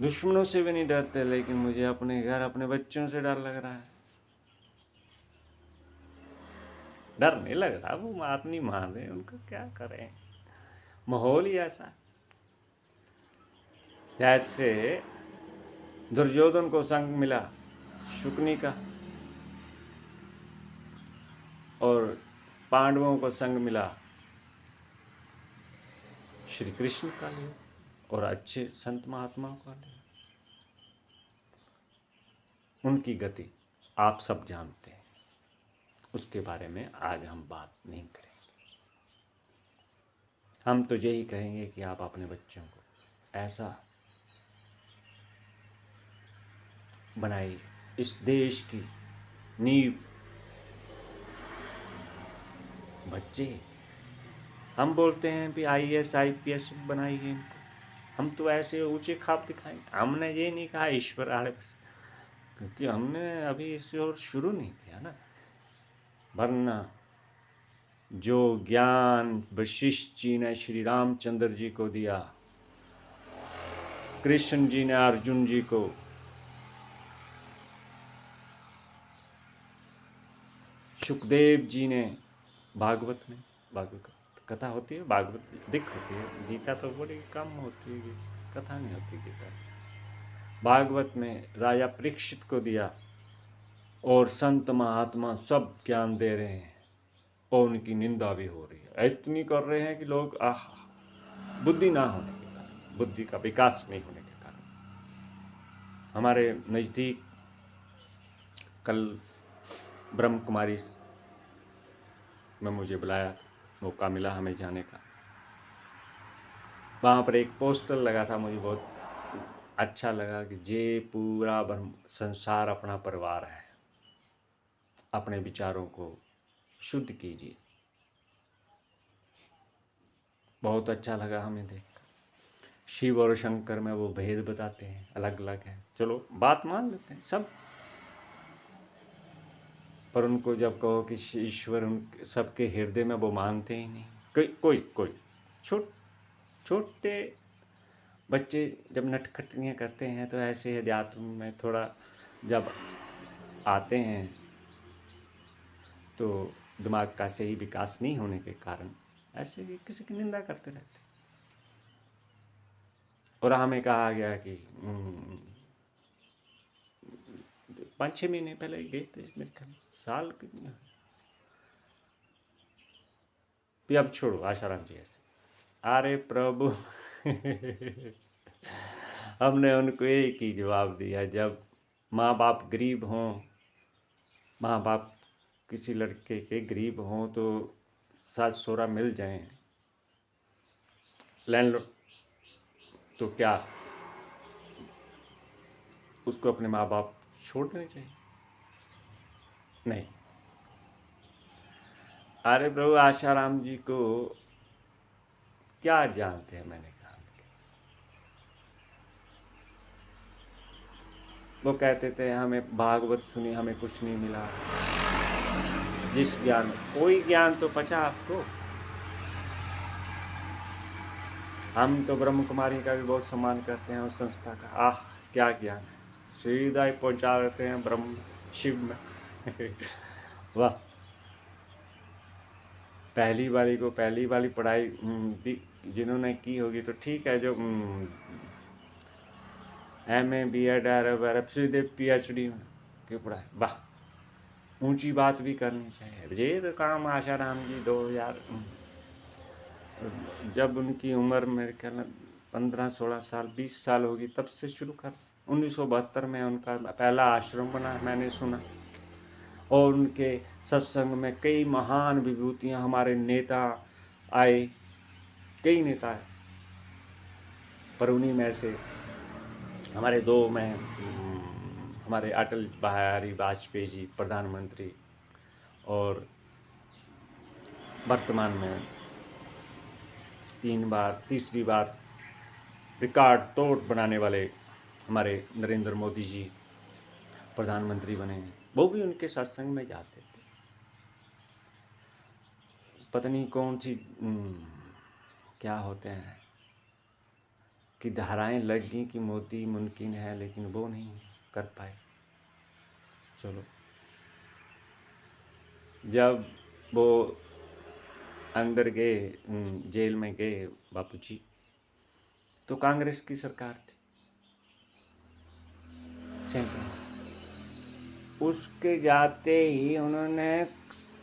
दुश्मनों से भी नहीं डरते, लेकिन मुझे अपने घर, अपने बच्चों से डर लग रहा है। डर नहीं लग रहा, वो बात नहीं मान रहे, उनको क्या करें, माहौल ही ऐसा। जैसे दुर्योधन को संग मिला शुकनी का, और पांडवों को संग मिला श्री कृष्ण का लिया, और अच्छे संत महात्माओं का लिया। उनकी गति आप सब जानते हैं, उसके बारे में आज हम बात नहीं करेंगे। हम तो यही कहेंगे कि आप अपने बच्चों को ऐसा बनाइए, इस देश की नींव। बच्चे, हम बोलते हैं भी IAS IPS बनाइए इनको, हम तो ऐसे ऊंचे ख्वाब दिखाएंगे। हमने ये नहीं कहा ईश्वर आड़े, क्योंकि हमने अभी इसे और शुरू नहीं किया ना। वरना जो ज्ञान वशिष्ठ जी ने श्री रामचंद्र जी को दिया, कृष्ण जी ने अर्जुन जी को, सुखदेव जी ने भागवत में, भागवत कथा होती है, भागवत दिख होती है, गीता तो बड़ी कम होती है, कथा नहीं होती गीता। भागवत में राजा परीक्षित को दिया, और संत महात्मा सब ज्ञान दे रहे हैं। और उनकी निंदा भी हो रही है। इतनी कर रहे हैं कि लोग बुद्धि ना होने के कारण, बुद्धि का विकास नहीं होने के कारण। हमारे नज़दीक कल ब्रह्म कुमारी में मुझे बुलाया, मौका मिला हमें जाने का। वहाँ पर एक पोस्टर लगा था, मुझे बहुत अच्छा लगा कि ये पूरा ब्रह्म संसार अपना परिवार है, अपने विचारों को शुद्ध कीजिए। बहुत अच्छा लगा हमें देख। शिव और शंकर में वो भेद बताते हैं, अलग अलग है, चलो बात मान लेते हैं सब, पर उनको जब कहो कि ईश्वर उन सबके हृदय में, वो मानते ही नहीं। कोई छोटे बच्चे जब नटखटियाँ करते हैं तो ऐसे अध्यात्म में थोड़ा जब आते हैं तो दिमाग का सही विकास नहीं होने के कारण ऐसे ही किसी की निंदा करते रहते। और हमें कहा गया कि 5-6 महीने पहले गए थे मेरे ख्याल, साल कितने भी, अब छोड़ो आशाराम जी ऐसे। अरे प्रभु हमने उनको एक ही जवाब दिया, जब माँ बाप गरीब हों, माँ बाप किसी लड़के के गरीब हों तो सास सहुरा मिल जाएं, लैंडलॉर्ड, तो क्या उसको अपने माँ बाप छोड़ देने चाहिए? नहीं। अरे प्रभु आशाराम जी को क्या जानते हैं, मैंने कहा। वो कहते थे हमें भागवत सुनी, हमें कुछ नहीं मिला। जिस ज्ञान, कोई ज्ञान तो पचा आपको। हम तो ब्रह्म कुमारी का भी बहुत सम्मान करते हैं, उस संस्था का। क्या ज्ञान है, सीधा ही पहुंचा देते हैं ब्रह्म शिव में वाह। पहली वाली पढ़ाई जिन्होंने की होगी तो ठीक है, जो MA BEd सीधे PhD की पढ़ाई, वाह, ऊंची बात भी करनी चाहिए। ये तो काम आशाराम जी 2000 जब उनकी उम्र मेरे ख्याल 15-16 साल 20 साल होगी तब से शुरू कर, 1972 में उनका पहला आश्रम बना, मैंने सुना। और उनके सत्संग में कई महान विभूतियाँ, हमारे नेता आए, कई नेता आए, पर उन्हीं में से हमारे दो में हमारे अटल बिहारी वाजपेयी जी प्रधानमंत्री, और वर्तमान में तीसरी बार रिकॉर्ड तोड़ बनाने वाले हमारे नरेंद्र मोदी जी प्रधानमंत्री बने हैं। वो भी उनके सत्संग में जाते थे। पता नहीं कौन सी क्या होते हैं कि धाराएं लग गई कि मोदी मुमकिन है, लेकिन वो नहीं कर पाए। चलो, जब वो अंदर गए, जेल में गए बापूजी, तो कांग्रेस की सरकार थी सेंटर में। उसके जाते ही उन्होंने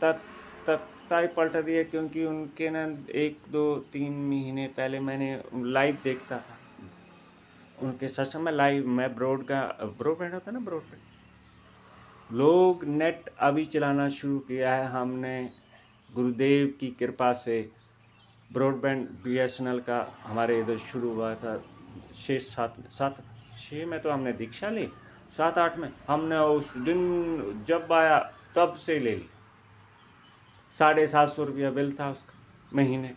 तख्ता ही पलट दिया, क्योंकि उनके ना 1-2-3 महीने पहले मैंने लाइव देखता था उनके सत्संग में, लाइव में ब्रॉडबैंड होता है ना, ब्रॉडबैंड, लोग नेट अभी चलाना शुरू किया है। हमने गुरुदेव की कृपा से ब्रॉडबैंड BSNL का हमारे इधर शुरू हुआ था 6 में तो हमने दीक्षा ली, 7-8 में हमने उस दिन जब आया तब से ले ली। 750 रुपया बिल था उसका महीने।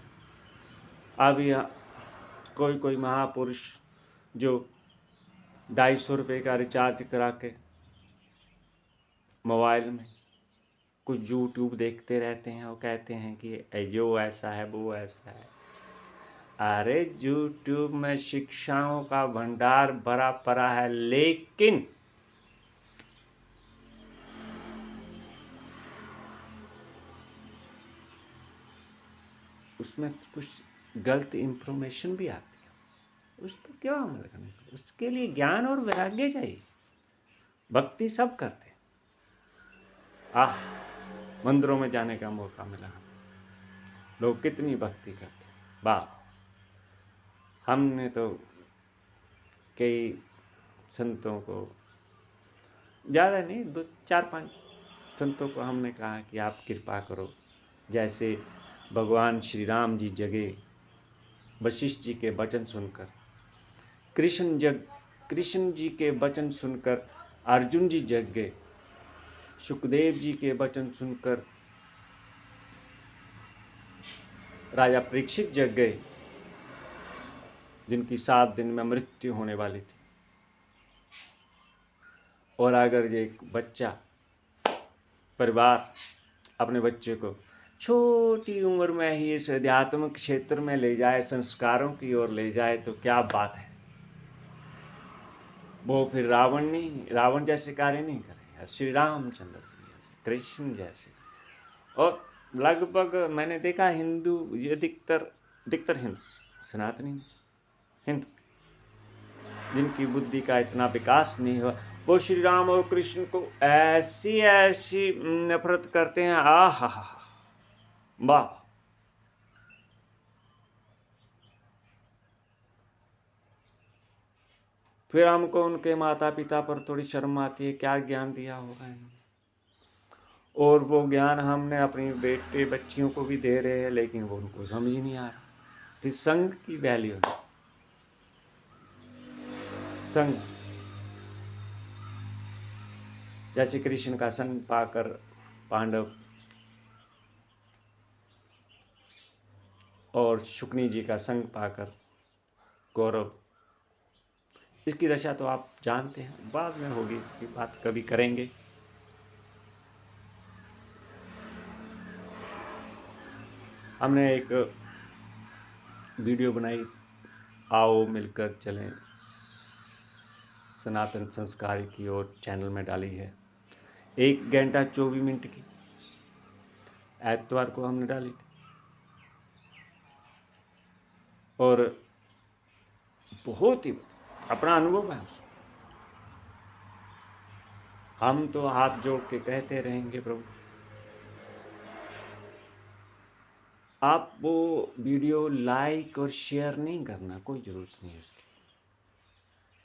अब यहाँ कोई महापुरुष जो 250 रुपये का रिचार्ज करा के मोबाइल में कुछ YouTube देखते रहते हैं, वो कहते हैं कि जो ऐसा है वो ऐसा है। अरे YouTube में शिक्षाओं का भंडार भरा पड़ा है, लेकिन उसमें कुछ गलत इंफॉर्मेशन भी आती है। उस पर क्यों अमल करना? उसके लिए ज्ञान और वैराग्य चाहिए। भक्ति सब करते हैं। मंदिरों में जाने का मौका मिला हमें। लोग कितनी भक्ति करते हैं, वाह। हमने तो कई संतों को, ज़्यादा नहीं, 2 4 5 संतों को हमने कहा कि आप कृपा करो। जैसे भगवान श्री राम जी जगे वशिष्ठ जी के वचन सुनकर, कृष्ण जी के वचन सुनकर अर्जुन जी जग गए, सुखदेव जी के वचन सुनकर राजा परीक्षित जग गए, जिनकी 7 दिन में मृत्यु होने वाली थी। और अगर ये एक बच्चा, परिवार अपने बच्चे को छोटी उम्र में ही इस आध्यात्मिक क्षेत्र में ले जाए, संस्कारों की ओर ले जाए, तो क्या बात है। वो फिर रावण जैसे कार्य नहीं करेगा, श्री रामचंद्र जी जैसे, कृष्ण जैसे। और लगभग मैंने देखा हिंदू, ये अधिकतर हिंदू, सनातनी हिंदू, जिनकी बुद्धि का इतना विकास नहीं हुआ, वो श्री राम और कृष्ण को ऐसी नफरत करते हैं। हा वाह। फिर हमको उनके माता पिता पर थोड़ी शर्म आती है, क्या ज्ञान दिया होगा इन्होंने। और वो ज्ञान हमने अपनी बेटे बच्चियों को भी दे रहे हैं, लेकिन वो उनको समझ नहीं आ रहा। फिर संघ की वैल्यू, संघ, जैसे कृष्ण का संग पाकर पांडव और शुक्नी जी का संग पाकर कौरव, इसकी दशा तो आप जानते हैं, बाद में होगी, इसकी बात कभी करेंगे। हमने एक वीडियो बनाई, आओ मिलकर चलें सनातन संस्कार की ओर, चैनल में डाली है। 1 घंटा 24 मिनट की, एतवार को हमने डाली थी। और बहुत ही अपना अनुभव है उसका। हम तो हाथ जोड़ के कहते रहेंगे, प्रभु आप वो वीडियो लाइक और शेयर नहीं करना, कोई ज़रूरत नहीं है उसकी,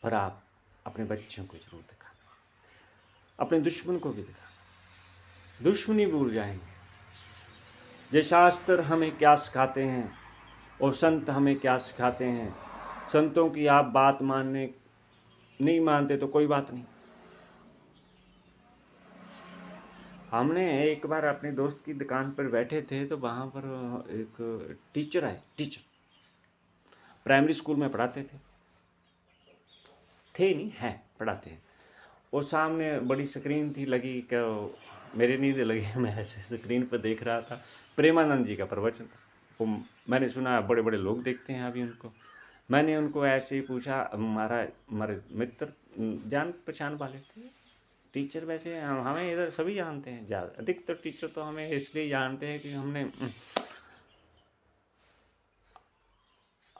पर आप अपने बच्चों को जरूर दिखाना, अपने दुश्मन को भी दिखाना। दुश्मनी भूल जाएंगे। ये शास्त्र हमें क्या सिखाते हैं और संत हमें क्या सिखाते हैं। संतों की आप बात नहीं मानते तो कोई बात नहीं। हमने एक बार अपने दोस्त की दुकान पर बैठे थे, तो वहाँ पर एक टीचर प्राइमरी स्कूल में पढ़ाते थे नहीं, है पढ़ाते हैं। और सामने बड़ी स्क्रीन थी लगी, क्या मेरे नींद लगी, मैं ऐसे स्क्रीन पर देख रहा था, प्रेमानंद जी का प्रवचन था। वो मैंने सुना बड़े बड़े लोग देखते हैं अभी उनको। मैंने उनको ऐसे ही पूछा, हमारे मित्र जान पहचान वाले थे टीचर, वैसे हमें इधर सभी जानते हैं, ज़्यादा अधिकतर टीचर तो हमें इसलिए जानते हैं कि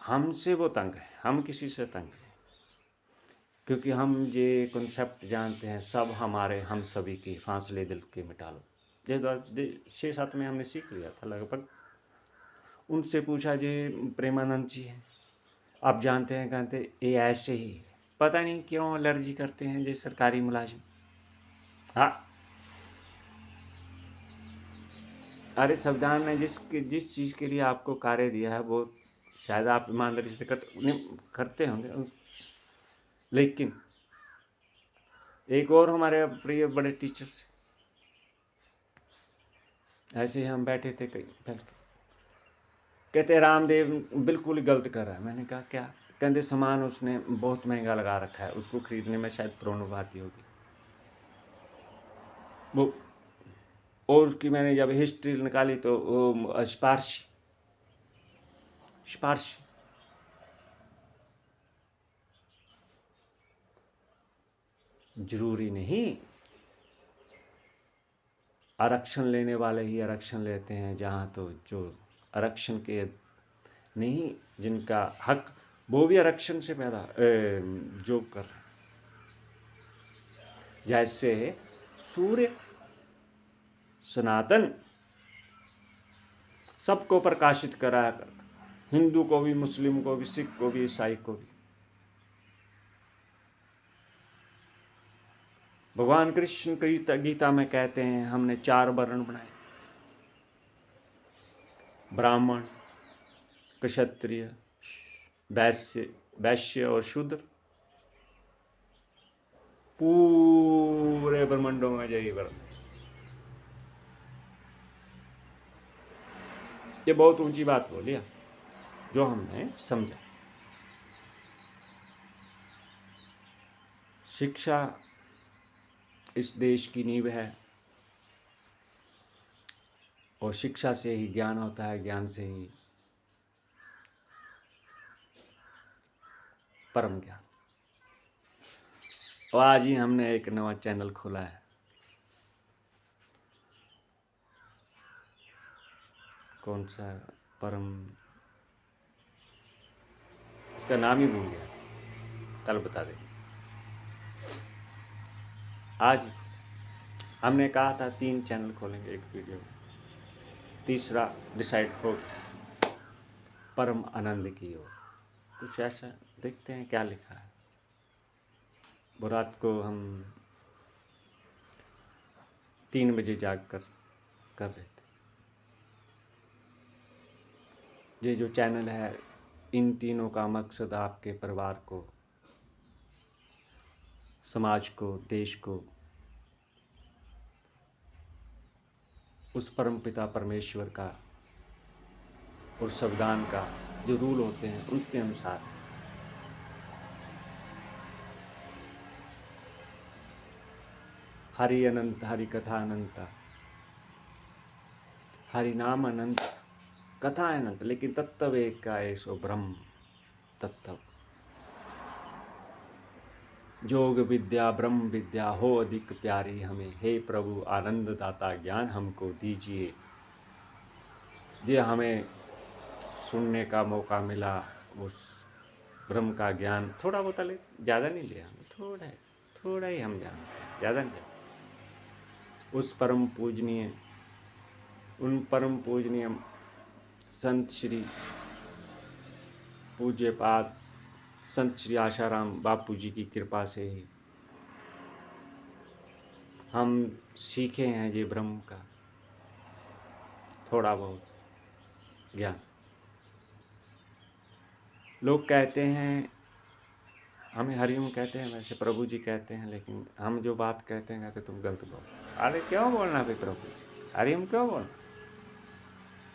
हमसे वो तंग है, हम किसी से तंग है, क्योंकि हम ये कॉन्सेप्ट जानते हैं, सब हमारे हम सभी की, फासले दिल के मिटा लो। ये 6 7 में हमने सीख लिया था लगभग। उनसे पूछा, जी प्रेमानंद जी हैं, आप जानते हैं? कहते ये ऐसे ही, पता नहीं क्यों एलर्जी करते हैं ये सरकारी मुलाजिम। हाँ, अरे संविधान ने जिस चीज़ के लिए आपको कार्य दिया है, वो शायद आप ईमानदारी से करते होंगे, लेकिन एक और हमारे प्रिय बड़े टीचर्स, ऐसे ही हम बैठे थे कहीं बैठ के, कहते रामदेव बिल्कुल ही गलत कर रहा है। मैंने कहा क्या? कहते सामान उसने बहुत महंगा लगा रखा है, उसको खरीदने में शायद प्रॉब्लम आती होगी वो। और उसकी मैंने जब हिस्ट्री निकाली तो वो स्पार्शी जरूरी नहीं, आरक्षण लेने वाले ही आरक्षण लेते हैं, जहाँ तो जो आरक्षण के नहीं, जिनका हक, वो भी आरक्षण से पैदा जो कर रहे हैं। जैसे सूर्य सनातन सबको प्रकाशित करा, हिंदू को भी, मुस्लिम को भी, सिख को भी, ईसाई को भी। भगवान कृष्ण गीता में कहते हैं हमने 4 वर्ण बनाए, ब्राह्मण, क्षत्रिय, वैश्य और शूद्र। पूरे ब्रह्मांडों में यही वर्ण। ये बहुत ऊंची बात बोली जो हमने समझा। शिक्षा इस देश की नींव है, और शिक्षा से ही ज्ञान होता है, ज्ञान से ही परम ज्ञान। और आज ही हमने एक नया चैनल खोला है, कौन सा, परम, उसका नाम ही भूल गया, कल बता देंगे। आज हमने कहा था 3 चैनल खोलेंगे एक वीडियो में, तीसरा डिसाइड हो परम आनंद की ओर। कुछ ऐसा देखते हैं क्या लिखा है। वो रात को हम 3 बजे जाग कर रहे थे। ये जो चैनल है, इन तीनों का मकसद आपके परिवार को, समाज को, देश को उस परम पिता परमेश्वर का और संविधान का जो रूल होते हैं उनके अनुसार हरि अनंत, हरि कथा अनंत, हरि नाम अनंत, कथा अनंत, लेकिन तत्व एक का ऐसो ब्रह्म तत्व। जोग विद्या ब्रह्म विद्या हो अधिक प्यारी हमें, हे प्रभु आनंद दाता ज्ञान हमको दीजिए। ये हमें सुनने का मौका मिला, उस ब्रह्म का ज्ञान थोड़ा बहुत ले, ज़्यादा नहीं लिया, थोड़ा ही हम जानते, ज़्यादा नहीं। उन परम पूजनीय संत श्री पूज्य पाद संत श्री आशाराम बापू जी की कृपा से ही हम सीखे हैं ये ब्रह्म का थोड़ा बहुत ज्ञान। लोग कहते हैं, हमें हरिओम कहते हैं, वैसे प्रभु जी कहते हैं, लेकिन हम जो बात कहते हैं कहते तुम गलत बोल। अरे क्यों बोलना भाई प्रभु जी, हरिओम क्यों बोलना?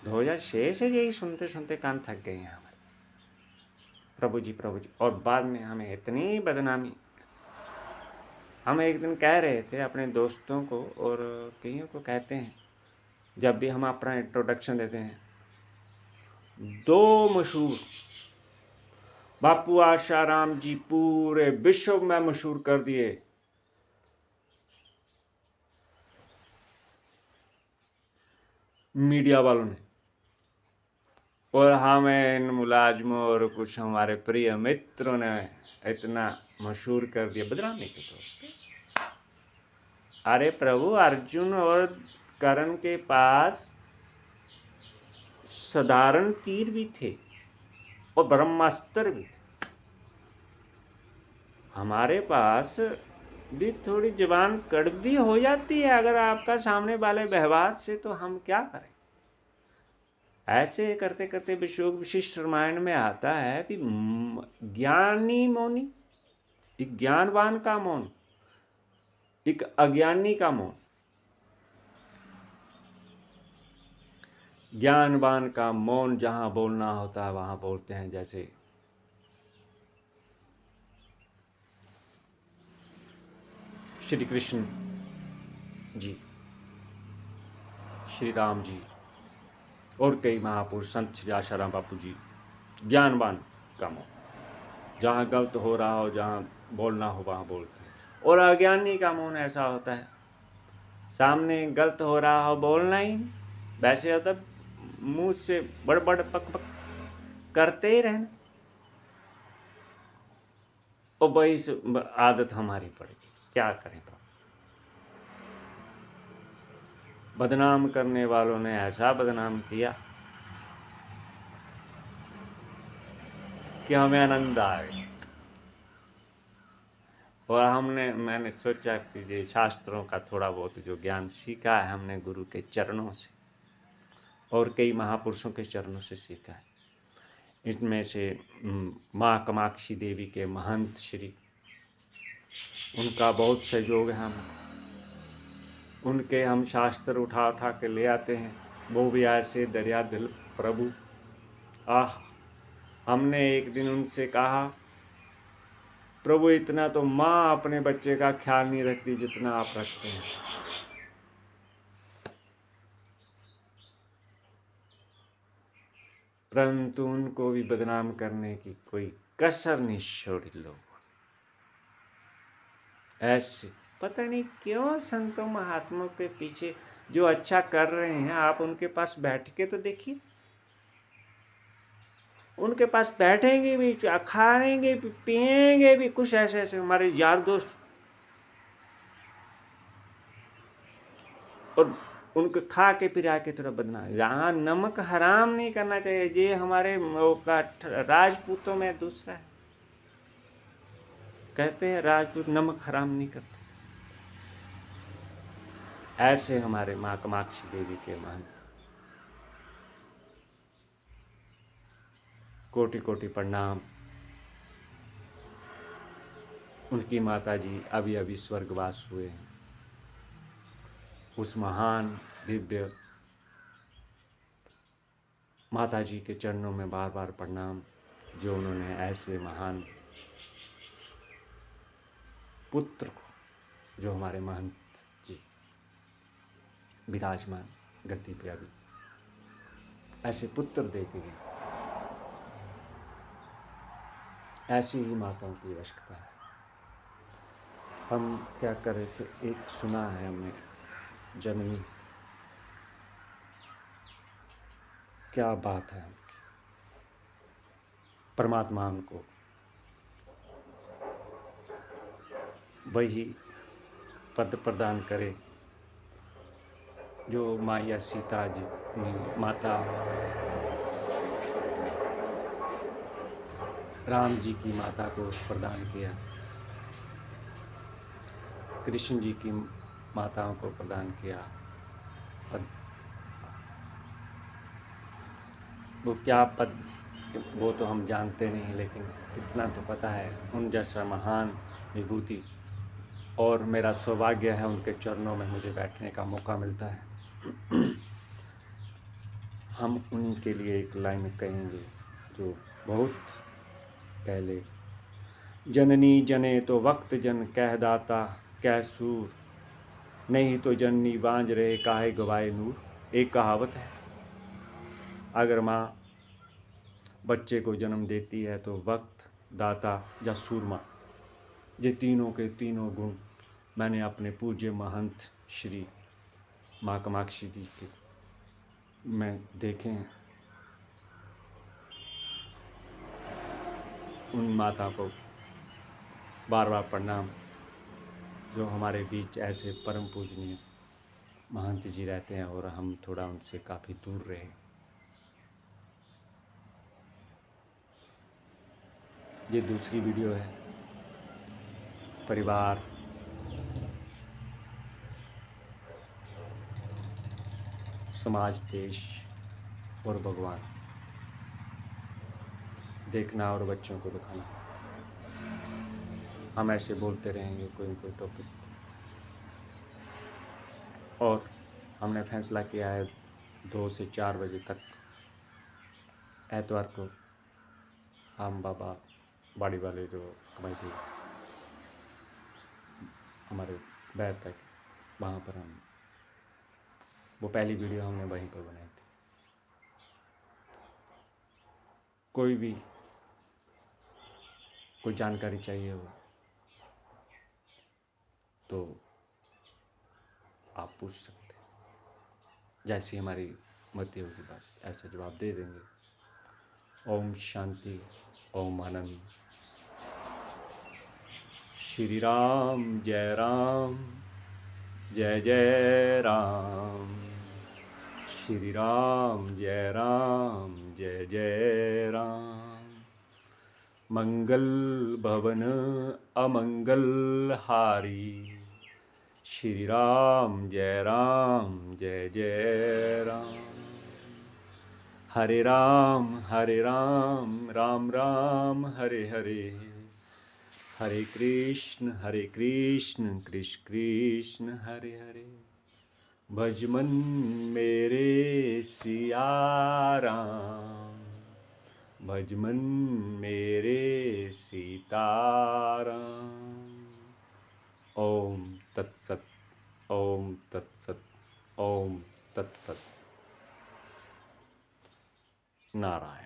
2006 से यही सुनते सुनते कान थक गए हैं हमारे, प्रभु जी प्रभु जी। और बाद में हमें इतनी बदनामी। हम एक दिन कह रहे थे अपने दोस्तों को और कईयों को कहते हैं, जब भी हम अपना इंट्रोडक्शन देते हैं, 2 मशहूर बापू आशाराम जी पूरे विश्व में मशहूर कर दिए। मीडिया वालों ने, और हमें मुलाजमों और कुछ हमारे प्रिय मित्रों ने इतना मशहूर कर दिया बदनामी के तौर पे। अरे प्रभु, अर्जुन और कर्ण के पास साधारण तीर भी थे और ब्रह्मास्त्र भी थे। हमारे पास भी थोड़ी जबान कड़वी हो जाती है अगर आपका सामने वाले व्यवहार से, तो हम क्या करें? ऐसे करते करते विश्व विशिष्ट रामायण में आता है कि ज्ञानी मौनी, एक ज्ञानवान का मौन, एक अज्ञानी का मौन। ज्ञानवान का मौन जहां बोलना होता है वहां बोलते हैं, जैसे श्री कृष्ण जी, श्री राम जी और कई महापुरुष संत श्री आशाराम बापू जी। ज्ञानवान का मौन, जहाँ गलत हो रहा हो, जहाँ बोलना हो वहाँ बोलते हैं। और अज्ञानी का मौन ऐसा होता है, सामने गलत हो रहा हो बोलना ही नहीं, वैसे होता मुंह से बड़ पक पक करते ही रहना। और वही आदत हमारी पड़ गई, क्या करें बाबा। बदनाम करने वालों ने ऐसा बदनाम किया कि हमें आनंद आ गया। और मैंने सोचा कि ये शास्त्रों का थोड़ा बहुत जो ज्ञान सीखा है हमने गुरु के चरणों से और कई महापुरुषों के चरणों से सीखा है। इसमें से माँ कामाक्षी देवी के महंत श्री, उनका बहुत सहयोग है। उनके हम शास्त्र उठा उठा के ले आते हैं। वो भी ऐसे दरिया दिल प्रभु। हमने एक दिन उनसे कहा, प्रभु इतना तो माँ अपने बच्चे का ख्याल नहीं रखती जितना आप रखते हैं। परंतु उनको भी बदनाम करने की कोई कसर नहीं छोड़ी लोग। ऐसे पता नहीं क्यों संतों महात्माओं के पीछे जो अच्छा कर रहे हैं, आप उनके पास बैठ के तो देखिए। उनके पास बैठेंगे भी, खाएंगे भी, पिएंगे भी, कुछ ऐसे ऐसे हमारे यार दोस्त, और उनको खा के पिरा के थोड़ा बदनाम। यहाँ नमक हराम नहीं करना चाहिए, ये हमारे राजपूतों में दूसरा है। कहते हैं राजपूत नमक हराम नहीं करते। ऐसे हमारे माँ कामाक्षी देवी के महंत, कोटि कोटि प्रणाम। उनकी माता जी अभी अभी स्वर्गवास हुए हैं। उस महान दिव्य माता जी के चरणों में बार बार प्रणाम, जो उन्होंने ऐसे महान पुत्र को, जो हमारे महंत जी विराजमान गद्दी पे अभी ऐसे पुत्र दे के गए। ऐसी ही माताओं की आवश्यकता है। हम क्या करें थे, एक सुना है हमने, जननी क्या बात है उनकी। परमात्मा हमको वही पद प्रदान करे जो माया सीता जी माता राम जी की माता को प्रदान किया, कृष्ण जी की माताओं को प्रदान किया। पद, वो क्या पद, वो तो हम जानते नहीं, लेकिन इतना तो पता है उन जैसा महान विभूति। और मेरा सौभाग्य है उनके चरणों में मुझे बैठने का मौका मिलता है। हम उन्हीं के लिए एक लाइन कहेंगे जो बहुत पहले, जननी जने तो वक्त जन कह दाता कह सूर, नहीं तो जननी बांझ रहे काहे गवाए नूर। एक कहावत है, अगर माँ बच्चे को जन्म देती है तो वक्त, दाता या सूरमा, ये तीनों के तीनों गुण मैंने अपने पूज्य महंत श्री माँ कामाक्षी जी के में देखे हैं। उन माता को बार बार प्रणाम, जो हमारे बीच ऐसे परम पूजनीय महंत जी रहते हैं और हम थोड़ा उनसे काफ़ी दूर रहे। ये दूसरी वीडियो है। परिवार, समाज, देश और भगवान देखना और बच्चों को दिखाना। हम ऐसे बोलते रहेंगे कोई कोई टॉपिक, और हमने फैसला किया है 2 से 4 बजे तक एतवार को हम बाबा बाड़ी वाले जो कमेटी हमारे बैठ तक, वहाँ पर हम, वो पहली वीडियो हमने वहीं पर बनाई थी। कोई भी कोई जानकारी चाहिए हो तो आप पूछ सकते हैं, जैसी हमारी मति होगी बस ऐसा जवाब दे देंगे। ओम शांति, ओम आनंद। श्री राम, जय जय राम। श्री राम जय जय राम। मंगल भवन अमंगल हारी, श्री राम जय जय राम। हरे राम राम राम हरे हरे, हरे कृष्ण कृष्ण कृष्ण हरे हरे। भज मन मेरे सिया राम, भज मन मेरे सीताराम। ओम तत्सत, ओम तत्सत, ओम तत्सत। नारायण।